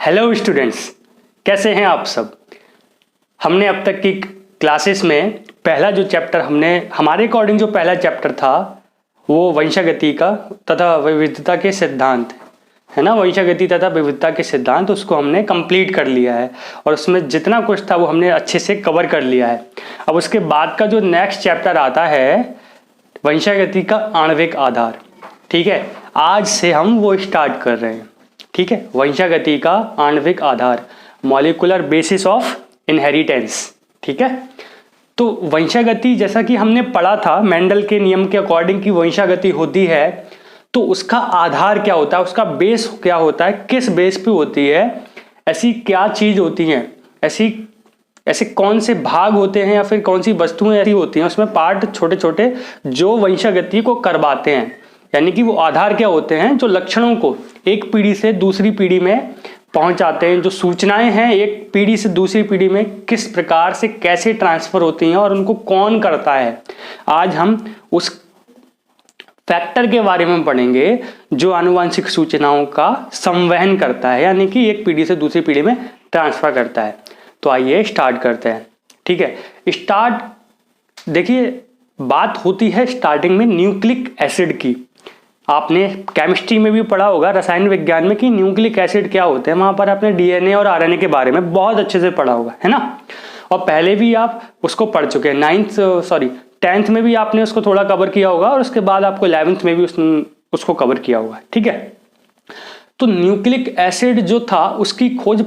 Hello students, कैसे हैं आप सब। हमने अब तक की क्लासेस में पहला जो चैप्टर हमारे अकॉर्डिंग जो पहला चैप्टर था वो वंशागति का तथा विविधता के सिद्धांत है ना। वंशागति तथा विविधता के सिद्धांत उसको हमने कंप्लीट कर लिया है और उसमें जितना कुछ था वो हमने अच्छे से कवर कर लिया है। अब उसके बाद का जो नेक्स्ट चैप्टर आता है वंशागति का आणविक आधार। ठीक है, आज से हम वो स्टार्ट कर रहे हैं। ठीक है, वंशागति का आणविक आधार, मॉलिक्यूलर बेसिस ऑफ इनहेरिटेंस। ठीक है, तो वंशागति जैसा कि हमने पढ़ा था मेंडल के नियम के अकॉर्डिंग की वंशागति होती है, तो उसका आधार क्या होता है, उसका बेस क्या होता है, किस बेस पे होती है, ऐसी क्या चीज होती है, ऐसे कौन से भाग होते हैं या फिर कौन सी वस्तुएं ऐसी होती हैं उसमें पार्ट छोटे छोटे जो वंशागति को करवाते हैं। यानी कि वो आधार क्या होते हैं जो लक्षणों को एक पीढ़ी से दूसरी पीढ़ी में पहुंचाते हैं। जो सूचनाएं हैं एक पीढ़ी से दूसरी पीढ़ी में किस प्रकार से कैसे ट्रांसफर होती हैं और उनको कौन करता है। आज हम उस फैक्टर के बारे में पढ़ेंगे जो आनुवंशिक सूचनाओं का संवहन करता है, यानी कि एक पीढ़ी से दूसरी पीढ़ी में ट्रांसफर करता है। तो आइए स्टार्ट करते हैं। ठीक है, देखिए बात होती है स्टार्टिंग में न्यूक्लिक एसिड की। आपने केमिस्ट्री में भी पढ़ा होगा, रसायन विज्ञान में, कि न्यूक्लिक एसिड क्या होते हैं। वहां पर आपने डीएनए और आरएनए के बारे में बहुत अच्छे से पढ़ा होगा, है ना। और पहले भी आप उसको पढ़ चुके हैं, 10th में भी आपने उसको थोड़ा कवर किया होगा और उसके बाद आपको 11th में भी उसको कवर किया होगा। ठीक है, तो न्यूक्लिक एसिड जो था उसकी खोज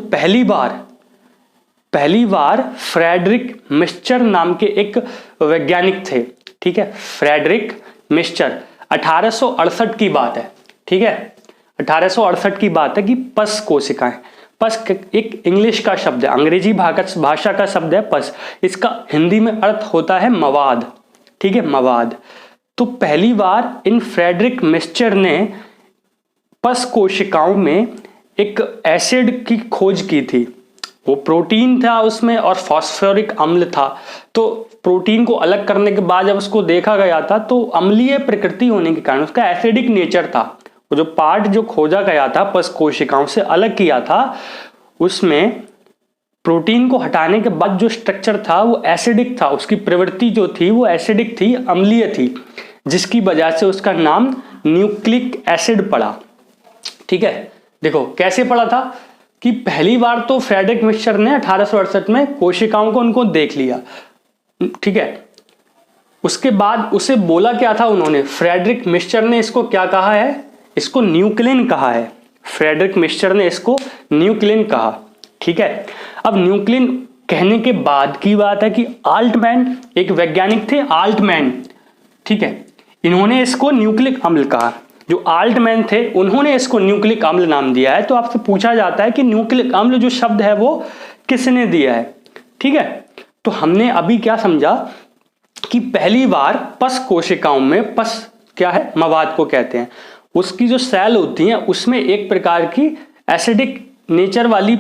पहली बार फ्रेडरिक मिक्सचर नाम के एक वैज्ञानिक थे। ठीक है, फ्रेडरिक मिक्सचर, 1868 की बात है। ठीक है, 1868 की बात है कि पस कोशिकाएं, पस एक इंग्लिश का शब्द है, अंग्रेजी भाषा का शब्द है पस। इसका हिंदी में अर्थ होता है मवाद। ठीक है, मवाद। तो पहली बार इन फ्रेडरिक मिक्सचर ने पस कोशिकाओं में एक एसिड की खोज की थी। वो प्रोटीन था उसमें और फास्फोरिक अम्ल था। तो प्रोटीन को अलग करने के बाद जब उसको देखा गया था तो अम्लीय प्रकृति होने के कारण उसका एसिडिक नेचर था। वो जो पार्ट जो खोजा गया था पस कोशिकाओं से अलग किया था, उसमें प्रोटीन को हटाने के बाद जो स्ट्रक्चर था वो एसिडिक था। उसकी प्रवृत्ति जो थी वो एसिडिक थी, अम्लीय थी, जिसकी वजह से उसका नाम न्यूक्लिक एसिड पड़ा। ठीक है, देखो कैसे पड़ा था कि पहली बार तो फ्रेडरिक मिक्सचर ने 1868 में कोशिकाओं को उनको देख लिया। ठीक है, उसके बाद उसे बोला क्या था उन्होंने, फ्रेडरिक मिक्सचर ने इसको क्या कहा है, इसको न्यूक्लिन कहा है। फ्रेडरिक मिक्सचर ने इसको न्यूक्लिन कहा। ठीक है, अब न्यूक्लिन कहने के बाद की बात है कि आल्टमैन एक वैज्ञानिक थे, आल्टमैन। ठीक है, इन्होंने इसको न्यूक्लिक अम्ल कहा। जो आल्टमैन थे उन्होंने इसको न्यूक्लिक अम्ल नाम दिया है। तो आपसे पूछा जाता है कि न्यूक्लिक अम्ल जो शब्द है वो किसने दिया है। ठीक है, तो हमने अभी क्या समझा कि पहली बार पस कोशिकाओं में, पस क्या है, मवाद को कहते हैं, उसकी जो सेल होती हैं उसमें एक प्रकार की एसिडिक नेचर वाली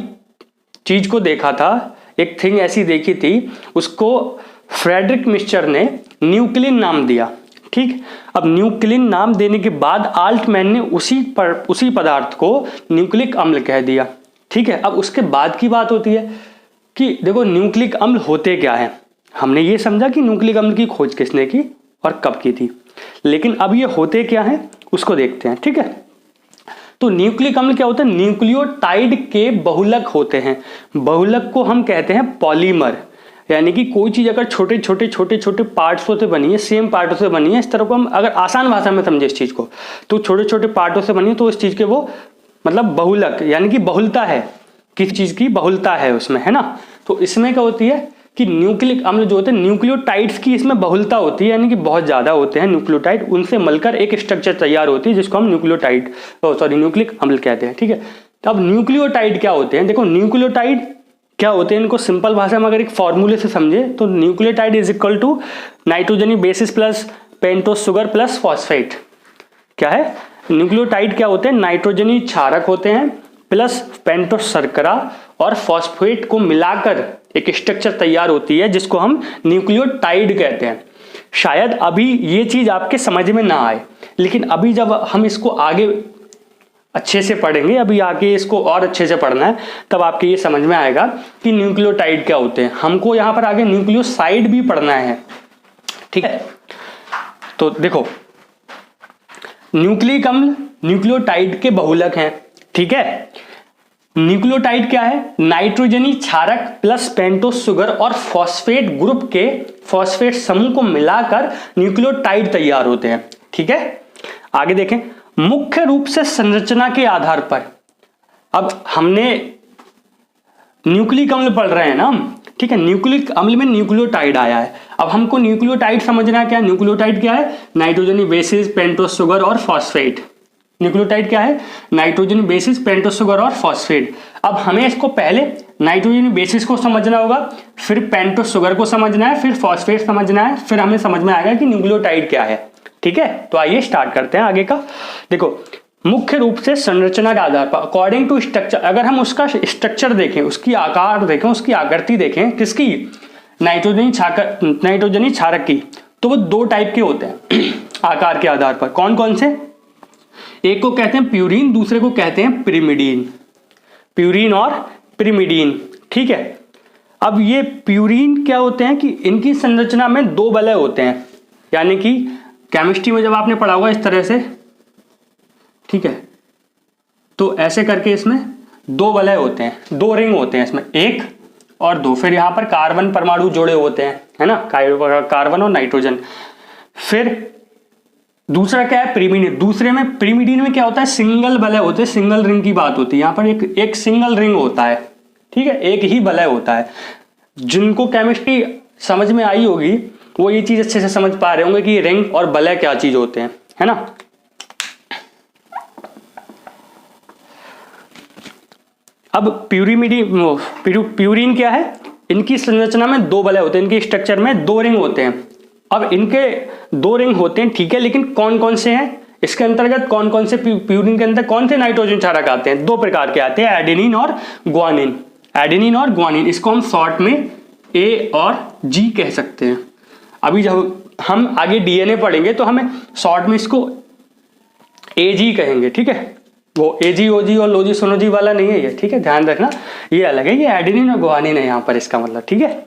चीज को देखा था, एक थिंग ऐसी देखी थी, उसको फ्रेडरिक मिक्सचर ने न्यूक्लिन नाम दिया। ठीक, अब न्यूक्लिन नाम देने के बाद आल्टमैन ने उसी पदार्थ को न्यूक्लिक अम्ल कह दिया। ठीक है, अब उसके बाद की बात होती है कि देखो न्यूक्लिक अम्ल होते क्या है। हमने ये समझा कि न्यूक्लिक अम्ल की खोज किसने की और कब की थी, लेकिन अब ये होते क्या है उसको देखते हैं। ठीक है, तो न्यूक्लिक अम्ल क्या होता है, न्यूक्लियोटाइड के बहुलक होते हैं। बहुलक को हम कहते हैं पॉलीमर। यानी कि कोई चीज अगर छोटे छोटे पार्ट्सों से बनी है, सेम पार्टों से बनी है, इस तरह को हम अगर आसान भाषा में समझे इस चीज को, तो छोटे छोटे पार्टों से बनी है, तो इस चीज के वो मतलब बहुलक, यानी कि बहुलता है, किसी चीज की बहुलता है उसमें, है ना। तो इसमें क्या होती है कि न्यूक्लिक अम्ल जो होते हैं, न्यूक्लियोटाइड्स की इसमें बहुलता होती है, यानी कि बहुत ज्यादा होते हैं न्यूक्लियोटाइड, उनसे मिलकर एक स्ट्रक्चर तैयार होती है जिसको हम न्यूक्लिक अम्ल कहते हैं। ठीक है, तो अब न्यूक्लियोटाइड क्या होते हैं, देखो न्यूक्लियोटाइड क्या होते हैं, इनको सिंपल भाषा में अगर एक फॉर्मूले से समझे तो न्यूक्लियोटाइड इज इक्वल टू नाइट्रोजनी bases plus pentose sugar plus phosphate. क्या है, न्यूक्लियोटाइड क्या होते हैं, नाइट्रोजनी क्षारक होते हैं प्लस पेंटोस शर्करा और फॉस्फेट को मिलाकर एक स्ट्रक्चर तैयार होती है जिसको हम न्यूक्लियोटाइड कहते हैं। शायद अभी ये चीज आपके समझ में ना आए, लेकिन अभी जब हम इसको आगे अच्छे से पढ़ेंगे, अभी आगे इसको और अच्छे से पढ़ना है, तब आपके ये समझ में आएगा कि न्यूक्लियोटाइड क्या होते हैं। हमको यहाँ पर आगे न्यूक्लियोसाइड भी पढ़ना है, ठीक है। तो देखो, न्यूक्लिक अम्ल न्यूक्लियोटाइड के बहुलक हैं, ठीक है। न्यूक्लियोटाइड क्या है? नाइट्रोजनी क्षारक प्लस पेंटोस शुगर और फॉस्फेट ग्रुप के फॉस्फेट समूह को मिलाकर न्यूक्लियोटाइड तैयार होते हैं, ठीक है। आगे देखें, मुख्य रूप से संरचना के आधार पर, अब हमने न्यूक्लिक अम्ल पढ़ रहे हैं ना हम, ठीक है। न्यूक्लिक अम्ल में न्यूक्लियोटाइड आया है, अब हमको न्यूक्लियोटाइड समझना क्या है। न्यूक्लियोटाइड क्या है? नाइट्रोजनी बेसिस पेंटोस शुगर और फॉस्फेट। न्यूक्लियोटाइड क्या है? नाइट्रोजनी बेसिस पेंटोस शुगर और फॉस्फेट। अब हमें इसको पहले नाइट्रोजनी बेसिस को समझना होगा, फिर पेंटोस शुगर को समझना है, फिर फॉस्फेट समझना है, फिर हमें समझ में आएगा कि न्यूक्लियोटाइड क्या है, ठीक है। तो आइए स्टार्ट करते हैं आगे का। देखो, मुख्य रूप से संरचना के आधार पर, अकॉर्डिंग टू स्ट्रक्चर, अगर हम उसका स्ट्रक्चर देखें, उसकी आकार देखें, उसकी आकृति देखें, किसकी? नाइट्रोजनी क्षारक की, तो वो दो टाइप के होते हैं आकार के आधार पर। कौन कौन से? एक को कहते हैं प्यूरिन, दूसरे को कहते हैं पिरिमिडीन। प्यूरिन और पिरिमिडीन, ठीक है। अब ये प्यूरिन क्या होते हैं कि इनकी संरचना में दो वलय होते हैं, यानी कि केमिस्ट्री में जब आपने पढ़ा होगा इस तरह से, ठीक है, तो ऐसे करके इसमें दो वलय होते हैं, दो रिंग होते हैं इसमें, एक और दो। फिर यहाँ पर कार्बन परमाणु जोड़े होते हैं, है ना, कार्बन और नाइट्रोजन। फिर दूसरा क्या है? पिरिमिडीन। दूसरे में पिरिमिडीन में क्या होता है? सिंगल वलय होते हैं, सिंगल रिंग की बात होती है। यहाँ पर एक सिंगल रिंग होता है, ठीक है, एक ही वलय होता है। जिनको केमिस्ट्री समझ में आई होगी वो ये चीज अच्छे से समझ पा रहे होंगे कि रिंग और वलय क्या चीज होते हैं, है ना। अब प्यूरिन क्या है? इनकी संरचना में दो वलय होते हैं, इनके स्ट्रक्चर में दो रिंग होते हैं। अब इनके दो रिंग होते हैं, ठीक है, लेकिन कौन कौन से हैं? इसके अंतर्गत कौन कौन से, प्यूरिन के अंदर कौन से नाइट्रोजन क्षारक आते हैं? दो प्रकार के आते हैं, एडेनिन और ग्वानिन। एडेनिन और ग्वानिन, इसको हम शॉर्ट में ए और जी कह सकते हैं। अभी जब हम आगे डीएनए पढ़ेंगे तो हमें शॉर्ट में इसको एजी कहेंगे, ठीक है। वो एजी ओजी और लोजी सोनोजी वाला नहीं है ये, ठीक है, ध्यान रखना, ये अलग है, ये एडेनिन और ग्वानिन है यहाँ पर इसका मतलब, ठीक है।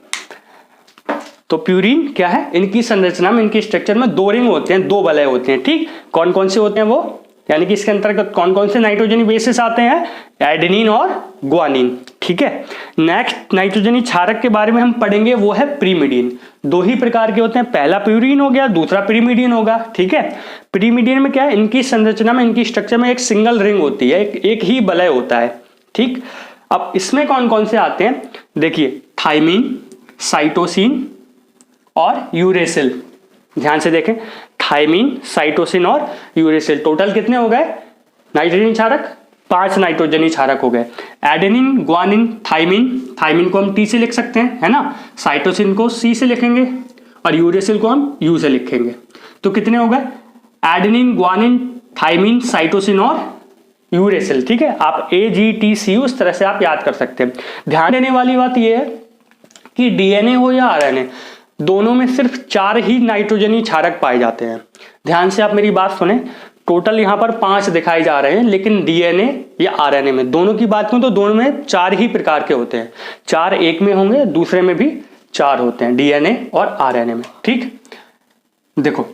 तो प्यूरिन क्या है? इनकी संरचना में, इनके स्ट्रक्चर में दो रिंग होते हैं, दो वलय होते हैं, ठीक। कौन कौन से होते हैं वो? यानी कि इसके अंतर्गत कौन कौन से नाइट्रोजनी बेसिस आते हैं? एडेनिन और ग्वानिन, ठीक है। नेक्स्ट नाइट्रोजनी क्षारक के बारे में हम पढ़ेंगे, वो है पिरिमिडीन। दो ही प्रकार के होते हैं, पहला प्यूरिन हो गया, दूसरा पिरिमिडीन होगा, ठीक है। पिरिमिडीन में क्या है? इनकी संरचना में, इनकी स्ट्रक्चर में एक सिंगल रिंग होती है, एक ही वलय होता है, ठीक। अब इसमें कौन कौन से आते हैं? देखिए, थाइमिन, साइटोसिन और यूरेसिल। ध्यान से देखें, थाइमिन, साइटोसिन और यूरेसिल। टोटल कितने हो गए नाइट्रोजनी क्षारक? 5 नाइट्रोजनी क्षारक हो गए। एडेनिन, ग्वानिन, थाइमिन, थाइमिन को हम टी से लिख सकते हैं, है ना। साइटोसिन को सी से लिखेंगे और यूरेसिल को हम यू से लिखेंगे। तो कितने हो गए? एडेनिन, ग्वानिन, थाइमिन, साइटोसिन और यूरेसिल, ठीक है। आप ए जी टी सी उस तरह से आप याद कर सकते हैं। ध्यान देने वाली बात यह है कि डीएनए हो या आरएनए, दोनों में सिर्फ 4 ही नाइट्रोजनी क्षारक पाए जाते हैं। ध्यान से आप मेरी बात सुने, टोटल यहाँ पर 5 दिखाए जा रहे हैं, लेकिन डीएनए या आरएनए में, दोनों की बात करूं तो दोनों में 4 ही प्रकार के होते हैं। 4 एक में होंगे, दूसरे में भी 4 होते हैं, डीएनए और आरएनए में, ठीक। देखो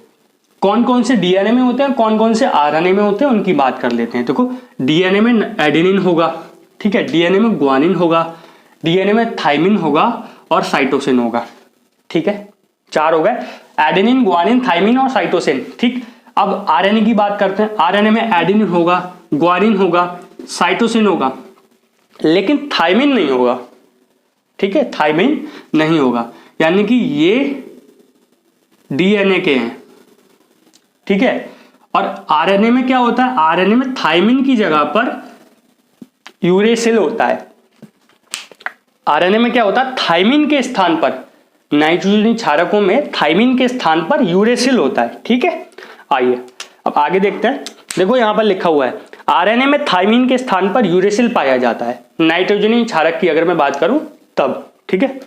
कौन कौन से डीएनए में होते हैं, कौन कौन से आरएनए में होते हैं, उनकी बात कर लेते हैं। देखो, डीएनए में एडेनिन होगा, ठीक है, डीएनए में ग्वानिन होगा, डीएनए में थाइमिन होगा और साइटोसिन होगा, ठीक है। 4 हो गए, एडेनिन, ग्वानिन, थाइमिन और साइटोसिन, ठीक। अब आरएनए की बात करते हैं। आरएनए में एडेनिन होगा, ग्वानिन होगा, साइटोसिन होगा, लेकिन थाइमिन नहीं होगा, ठीक है, थाइमिन नहीं होगा, यानी कि ये डीएनए के हैं, ठीक है। और आरएनए में क्या होता है? आरएनए में थाइमिन की जगह पर यूरेसिल होता है। आरएनए में क्या होता है? थाइमिन के स्थान पर, नाइट्रोजनी क्षारकों में थाइमिन के स्थान पर यूरेसिल होता है, ठीक है। आइए अब आगे देखते हैं। देखो यहां पर लिखा हुआ है, आरएनए में थाइमिन के स्थान पर यूरेसिल पाया जाता है, नाइट्रोजनी क्षारक की अगर मैं बात करूं तब, ठीक है।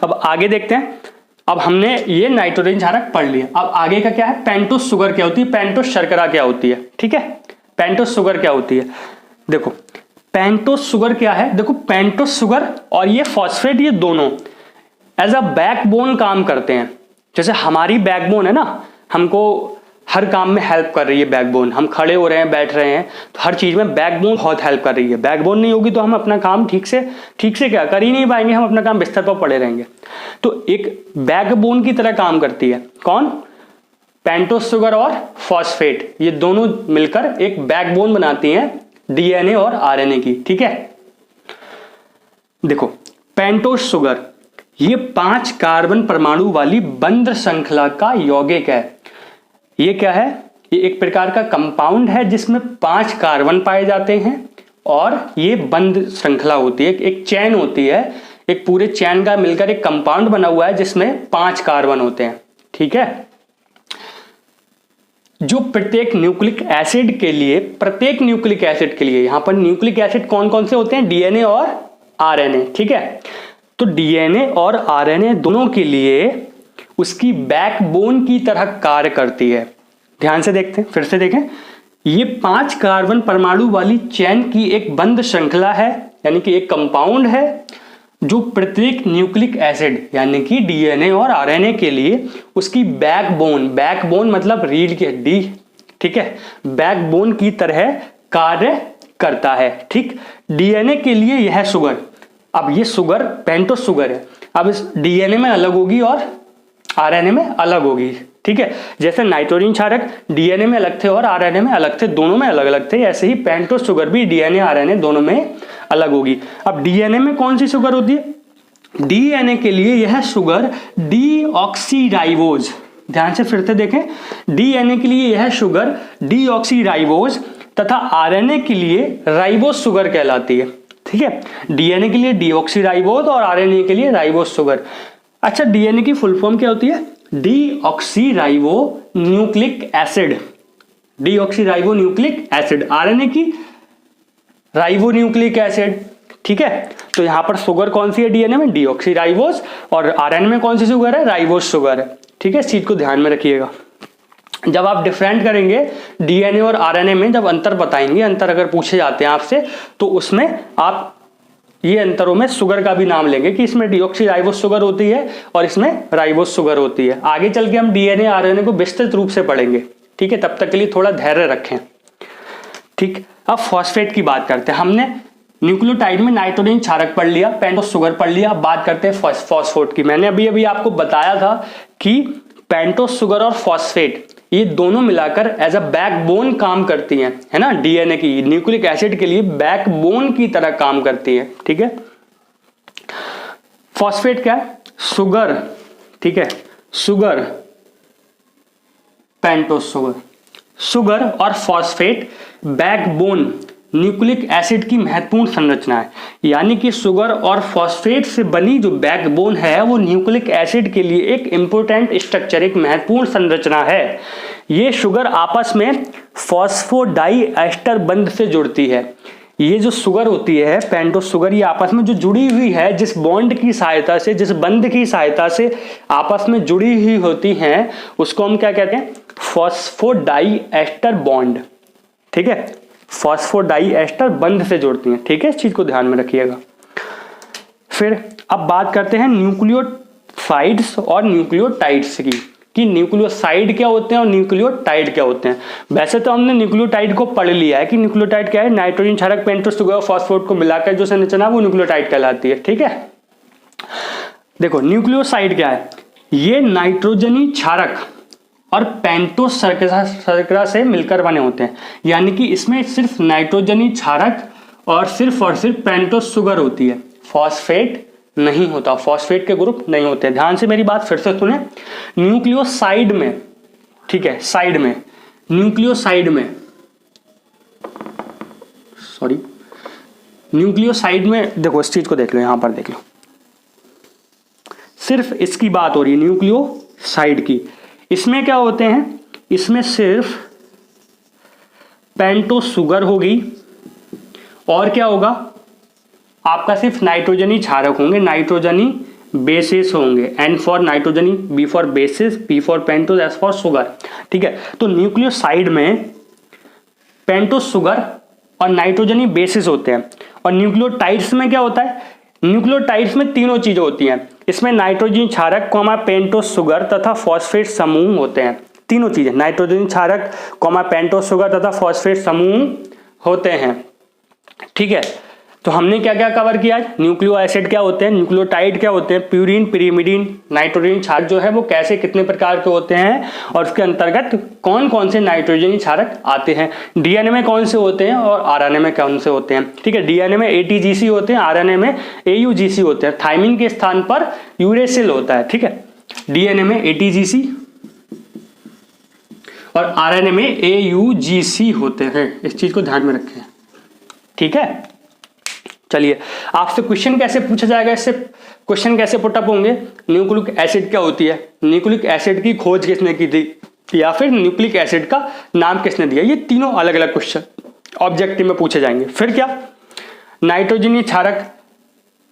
अब आगे देखते हैं। अब हमने ये नाइट्रोजन क्षारक पढ़ लिया, अब आगे का क्या है? पेंटोस शुगर क्या होती है, पेंटोस शर्करा क्या होती है, ठीक है। पेंटोस शुगर क्या होती है? देखो पेंटोस शुगर क्या है, देखो पेंटोस शुगर और ये फॉस्फेट, ये दोनों एज अ बैकबोन काम करते हैं। जैसे हमारी बैकबोन है ना, हमको हर काम में हेल्प कर रही है बैकबोन। हम खड़े हो रहे हैं, बैठ रहे हैं, तो हर चीज में बैकबोन बहुत हेल्प कर रही है। बैकबोन नहीं होगी तो हम अपना काम ठीक से क्या कर ही नहीं पाएंगे, हम अपना काम बिस्तर पर पड़े रहेंगे। तो एक बैकबोन की तरह काम करती है कौन? पेंटोस शुगर और फॉस्फेट, ये दोनों मिलकर एक बैकबोन बनाती हैं डीएनए और आरएनए की। ठीक है, देखो पेंटोस शुगर ये 5 कार्बन परमाणु वाली बंध श्रृंखला का यौगिक है। ये क्या है? ये एक प्रकार का कंपाउंड है जिसमें 5 कार्बन पाए जाते हैं और ये बंध श्रृंखला होती है, एक चैन होती है, एक पूरे चैन का मिलकर एक कंपाउंड बना हुआ है जिसमें 5 कार्बन होते हैं। ठीक है, जो प्रत्येक न्यूक्लिक एसिड के लिए, यहां पर न्यूक्लिक एसिड कौन कौन से होते हैं? डीएनए और आरएनए। ठीक है, तो डीएनए और आरएनए दोनों के लिए उसकी बैकबोन की तरह कार्य करती है। ध्यान से देखते हैं, फिर से देखें, ये 5 कार्बन परमाणु वाली चैन की एक बंध श्रृंखला है, यानी कि एक कंपाउंड है जो प्रत्येक न्यूक्लिक एसिड यानी कि डीएनए और आरएनए के लिए उसकी बैकबोन मतलब रीढ़ की हड्डी, ठीक है, बैकबोन की तरह कार्य करता है। ठीक, डीएनए के लिए यह शुगर, अब ये शुगर पेंटोस शुगर है, अब इस डीएनए में अलग होगी और आरएनए में अलग होगी। ठीक है, जैसे नाइट्रोजन क्षारक डीएनए में अलग थे और आरएनए में अलग थे, दोनों में अलग अलग थे, ऐसे ही पेंटोस शुगर भी डीएनए आरएनए दोनों में अलग होगी। अब डीएनए में कौन सी शुगर होती है? डीएनए के लिए यह शुगर डीऑक्सीराइबोज, ध्यान से फिर से देखें, डीएनए के लिए यह शुगर डीऑक्सीराइबोज तथा आरएनए के लिए राइबोज शुगर कहलाती है। ठीक है, डीएनए के लिए डीऑक्सीराइबोज और आरएनए के लिए राइबोज शुगर। अच्छा, डीएनए की फुल फॉर्म क्या होती है? Deoxyribo nucleic acid, deoxyribo nucleic acid. RNA की राइबो न्यूक्लिक एसिड। ठीक है, तो यहां पर शुगर कौन सी है डीएनए में? डीऑक्सीराइबोज, और आरएनए में कौन सी शुगर है? राइबोज शुगर है। ठीक है, इस चीज को ध्यान में रखिएगा। जब आप डिफरेंट करेंगे डीएनए और आरएनए में, जब अंतर बताएंगे, अंतर अगर पूछे जाते हैं आपसे, तो उसमें आप ये अंतरों में शुगर का भी नाम लेंगे कि इसमें डीऑक्सीराइबोज शुगर होती है और इसमें राइबोज शुगर होती है। आगे चल के हम डीएनए आरएनए को विस्तृत रूप से पढ़ेंगे। ठीक है, तब तक के लिए थोड़ा धैर्य रखें। ठीक, अब फॉस्फेट की बात करते हैं। हमने न्यूक्लियोटाइड में नाइट्रोजन क्षारक पढ़ लिया, पेंटोस शुगर पढ़ लिया, अब बात करते हैं फॉस्फेट की। मैंने अभी आपको बताया था कि पेंटोस शुगर और फॉस्फेट ये दोनों मिलाकर एज अ बैकबोन काम करती हैं, है ना, डीएनए की न्यूक्लिक एसिड के लिए बैकबोन की तरह काम करती है। ठीक है, फॉस्फेट क्या है? शुगर। ठीक है, शुगर, पेंटोस शुगर और फॉस्फेट बैकबोन न्यूक्लिक एसिड की महत्वपूर्ण संरचना है। यानी कि शुगर और फॉस्फेट से बनी जो बैकबोन है वो न्यूक्लिक एसिड के लिए एक इंपॉर्टेंट स्ट्रक्चर, एक महत्वपूर्ण संरचना है। ये शुगर आपस में फॉस्फोडाइएस्टर बंध से जुड़ती है। ये जो शुगर होती है पेंटोस शुगर, ये आपस में जो जुड़ी हुई है, जिस बॉन्ड की सहायता से, जिस बंध की सहायता से आपस में जुड़ी हुई होती हैं, उसको हम क्या कहते हैं? Phosphodiester bond. ठीक है, फॉस्फोडाइएस्टर बंध से जोड़ती हैं। ठीक है, इस चीज को ध्यान में रखिएगा। फिर अब बात करते हैं न्यूक्लियोसाइड्स और न्यूक्लियोटाइड्स की, कि न्यूक्लियोसाइड क्या होते हैं और न्यूक्लियोटाइड क्या होते हैं। वैसे तो हमने न्यूक्लियोटाइड को पढ़ लिया है कि न्यूक्लियोटाइड क्या है, नाइट्रोजन क्षारक पेंटोस शुगर और फॉस्फेट को मिलाकर जो संरचना है वो न्यूक्लियोटाइड कहलाती है। ठीक है, देखो न्यूक्लियोसाइड क्या है? ये नाइट्रोजनी क्षारक और पेंटोस शर्करा से मिलकर बने होते हैं। यानी कि इसमें सिर्फ नाइट्रोजनी क्षारक और सिर्फ पेंटोस शुगर होती है, फॉस्फेट नहीं होता, फॉस्फेट के ग्रुप नहीं होते। ध्यान से मेरी बात फिर से सुने, न्यूक्लियोसाइड में, ठीक है, साइड में, न्यूक्लियोसाइड में, सॉरी, न्यूक्लियोसाइड में देखो, इस चीज को देख लो, यहां पर देख लो, सिर्फ इसकी बात हो रही है न्यूक्लियोसाइड की। इसमें क्या होते हैं? इसमें सिर्फ पेंटोस शुगर होगी और क्या होगा आपका? सिर्फ नाइट्रोजनी क्षारक होंगे, नाइट्रोजनी बेसिस होंगे। N फॉर नाइट्रोजनी, B for bases, P for pentose, S for sugar. ठीक है, तो न्यूक्लियोसाइड में पेंटोस शुगर और नाइट्रोजनी बेसिस होते हैं। और न्यूक्लियोटाइड्स में क्या होता है, न्यूक्लियोटाइड्स में तीनों चीजें होती हैं, इसमें नाइट्रोजन क्षारक, पेंटोस शुगर तथा फॉस्फेट समूह होते हैं। तीनों चीजें, नाइट्रोजन क्षारक, पेंटोस शुगर तथा फॉस्फेट समूह होते हैं। ठीक है, तो हमने क्या क्या कवर किया आज, न्यूक्लियो एसिड क्या होते हैं, न्यूक्लियोटाइड क्या होते हैं, प्यूरिन, पिरिमिडिन, नाइट्रोजन क्षारक जो है वो कैसे कितने प्रकार के होते हैं, और उसके अंतर्गत कौन कौन से नाइट्रोजन क्षारक आते हैं, डीएनए में कौन से होते हैं और आरएनए में कौन से होते हैं। ठीक है, डीएनए में एटीजीसी होते हैं, आरएनए में एयूजीसी होते हैं, थाइमिन के स्थान पर यूरेसिल होता है। ठीक है, डीएनए में एटीजीसी और आरएनए में एयूजीसी होते हैं, इस चीज को ध्यान में रखें। ठीक है, चलिए आपसे क्वेश्चन कैसे पूछा जाएगा, इससे क्वेश्चन कैसे पुटअप होंगे, न्यूक्लिक एसिड क्या होती है, न्यूक्लिक एसिड की खोज किसने की थी, या फिर न्यूक्लिक एसिड का नाम किसने दिया, ये तीनों अलग अलग क्वेश्चन ऑब्जेक्टिव में पूछे जाएंगे। फिर क्या, नाइट्रोजनी क्षारक,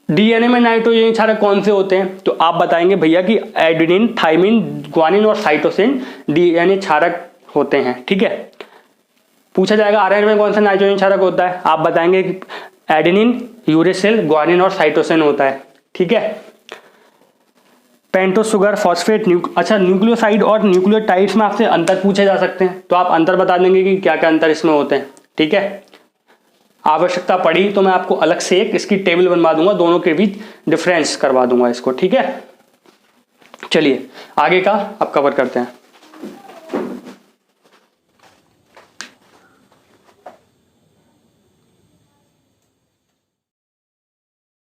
डीएनए में नाइट्रोजनी क्षारक कौन से होते हैं, तो आप बताएंगे भैया कि एडेनिन, थाइमिन, ग्वानिन और साइटोसिन डीएनए क्षारक होते हैं। ठीक है, पूछा जाएगा आरएनए में कौन सा नाइट्रोजन क्षारक होता है, आप बताएंगे कि एडेनिन, यूरेसिल, ग्वानिन और साइटोसिन होता है। ठीक है, पेंटोस शुगर, फॉस्फेट, अच्छा न्यूक्लियोसाइड और न्यूक्लियोटाइड्स में आपसे अंतर पूछे जा सकते हैं, तो आप अंतर बता देंगे कि क्या क्या अंतर इसमें होते हैं। ठीक है, आवश्यकता पड़ी तो मैं आपको अलग से एक इसकी टेबल बनवा दूंगा, दोनों के बीच डिफरेंस करवा दूंगा इसको। ठीक है, चलिए आगे का अब कवर करते हैं।